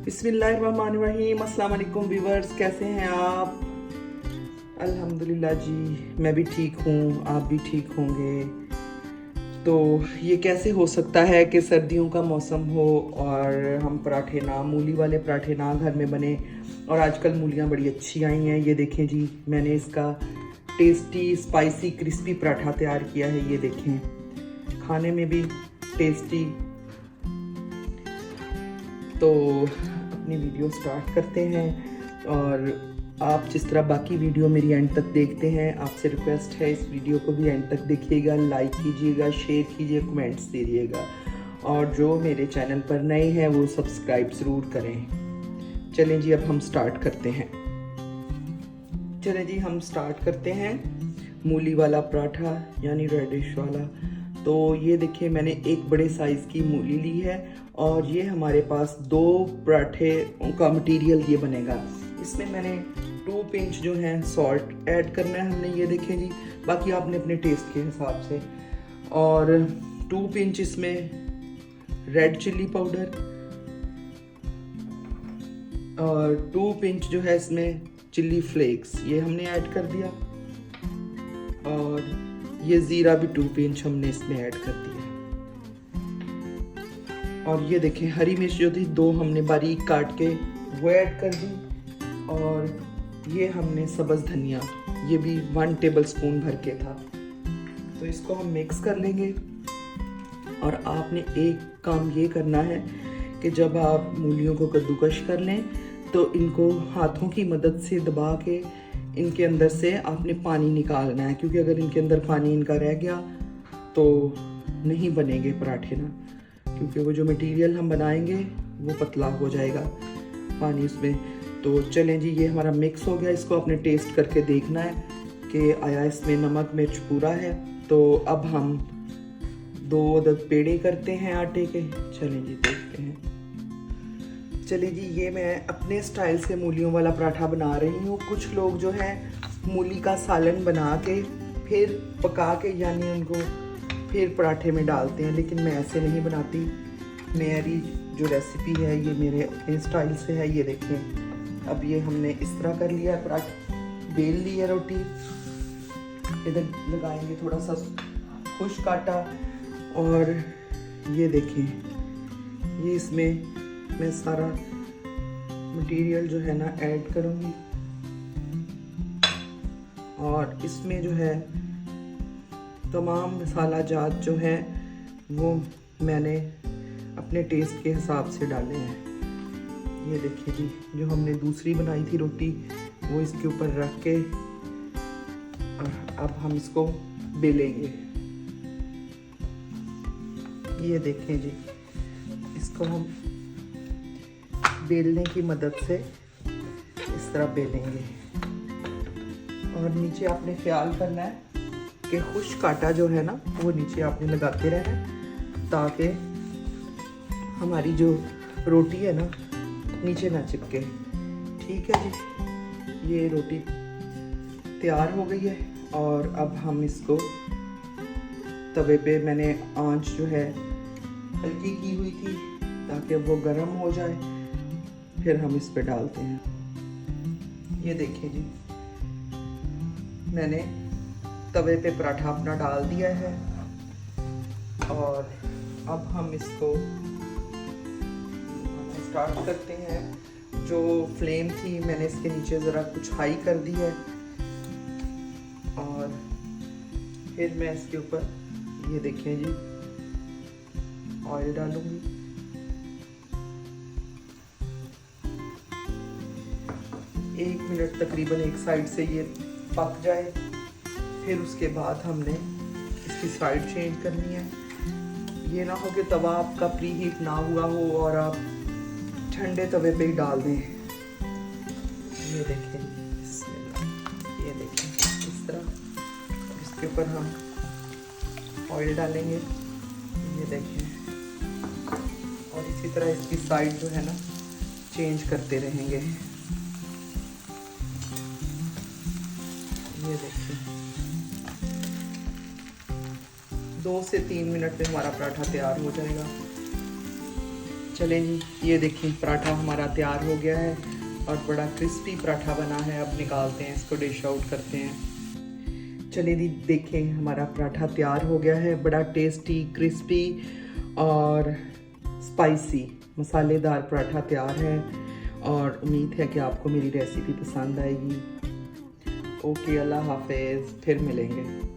बिस्मिल्लाहिर्रहमानिर्रहीम। अस्सलाम वालेकुम व्यूअर्स, कैसे हैं आप? अल्हम्दुलिल्लाह जी, मैं भी ठीक हूँ, आप भी ठीक होंगे। तो ये कैसे हो सकता है कि सर्दियों का मौसम हो और हम पराठे ना, मूली वाले पराठे ना घर में बने। और आजकल मूलियाँ बड़ी अच्छी आई हैं। ये देखें जी, मैंने इसका टेस्टी स्पाइसी क्रिस्पी पराठा तैयार किया है। ये देखें, खाने में भी टेस्टी। तो अपनी वीडियो स्टार्ट करते हैं। और आप जिस तरह बाकी वीडियो मेरी एंड तक देखते हैं, आपसे रिक्वेस्ट है इस वीडियो को भी एंड तक देखिएगा, लाइक कीजिएगा, शेयर कीजिए, कमेंट्स दीजिएगा। और जो मेरे चैनल पर नए हैं वो सब्सक्राइब ज़रूर करें। चलें जी, अब हम स्टार्ट करते हैं। चलें जी, हम स्टार्ट करते हैं मूली वाला पराठा यानी रेडिश वाला। तो ये देखिए, मैंने एक बड़े साइज़ की मूली ली है और ये हमारे पास 2 पराठे का मटेरियल ये बनेगा। इसमें मैंने 2 पिंच जो है सॉल्ट ऐड करना है हमने, ये देखें जी। बाकी आपने अपने टेस्ट के हिसाब से। और 2 पिंच इसमें रेड चिल्ली पाउडर और 2 पिंच जो है इसमें चिल्ली फ्लेक्स, ये हमने ऐड कर दिया। और ये ज़ीरा भी 2 पिंच हमने इसमें ऐड कर दिया। और ये देखें, हरी मिर्च जो थी 2 हमने बारीक काट के वो ऐड कर दी। और ये हमने सब्ज़ धनिया, ये भी 1 टेबल स्पून भर के था। तो इसको हम मिक्स कर लेंगे। और आपने एक काम ये करना है कि जब आप मूलियों को कद्दूकश कर लें तो इनको हाथों की मदद से दबा के इनके अंदर से आपने पानी निकालना है, क्योंकि अगर इनके अंदर पानी इनका रह गया तो नहीं बनेंगे पराठे ना, क्योंकि वो जो मटेरियल हम बनाएंगे वो पतला हो जाएगा पानी उसमें। तो चलें जी, ये हमारा मिक्स हो गया। इसको अपने टेस्ट करके देखना है कि आया इसमें नमक मिर्च पूरा है। तो अब हम 2 अदद पेड़े करते हैं आटे के। चलें जी, देखते हैं। चलिए जी, ये मैं अपने स्टाइल से मूलियों वाला पराठा बना रही हूँ। कुछ लोग जो है मूली का सालन बना के फिर पका के यानी उनको फिर पराठे में डालते हैं, लेकिन मैं ऐसे नहीं बनाती। मेरी जो रेसिपी है ये मेरे अपने स्टाइल से है। ये देखें, अब ये हमने इस तरह कर लिया है पराठा, बेल ली है रोटी। इधर लगाएंगे थोड़ा सा खुश्क आटा। और ये देखें, ये इसमें मैं सारा मटेरियल जो है ना ऐड करूँगी। और इसमें जो है तमाम मसाला जात जो है वो मैंने अपने टेस्ट के हिसाब से डाले हैं। ये देखिए जी, जो हमने दूसरी बनाई थी रोटी वो इसके ऊपर रख के और अब हम इसको बेलेंगे। ये देखें जी, इसको हम बेलने की मदद से इस तरह बेलेंगे। और नीचे आपने ख्याल करना है कि खुश्क आटा जो है ना वो नीचे आपने लगाते रहना है, ताकि हमारी जो रोटी है ना नीचे ना चिपके। ठीक है जी, ये रोटी तैयार हो गई है। और अब हम इसको तवे पे, मैंने आंच जो है हल्की की हुई थी ताकि वो गर्म हो जाए, फिर हम इस पे डालते हैं। ये देखिए जी, मैंने तवे पे पराठा अपना डाल दिया है। और अब हम इसको स्टार्ट करते हैं। जो फ्लेम थी मैंने इसके नीचे ज़रा कुछ हाई कर दी है। और फिर मैं इसके ऊपर ये देखें जी ऑयल डालूंगी। एक मिनट तकरीबन एक साइड से ये पक जाए, फिर उसके बाद हमने इसकी साइड चेंज करनी है। ये ना हो कि तवा आपका प्री हीट ना हुआ हो और आप ठंडे तवे पे ही डाल दें। ये देखें, ये देखें इस तरह। इसके ऊपर हम ऑयल डालेंगे, ये देखें। और इसी तरह इसकी साइड जो है ना चेंज करते रहेंगे। ये देखिए, 2 से 3 मिनट में हमारा पराठा तैयार हो जाएगा। चलें जी, ये देखिए पराठा हमारा तैयार हो गया है और बड़ा क्रिस्पी पराठा बना है। अब निकालते हैं इसको, डिश आउट करते हैं। चलिए जी, देखें हमारा पराठा तैयार हो गया है। बड़ा टेस्टी, क्रिस्पी और स्पाइसी मसालेदार पराठा तैयार है और उम्मीद है कि आपको मेरी रेसिपी पसंद आएगी। ओके, अल्लाह हाफिज़, फिर मिलेंगे।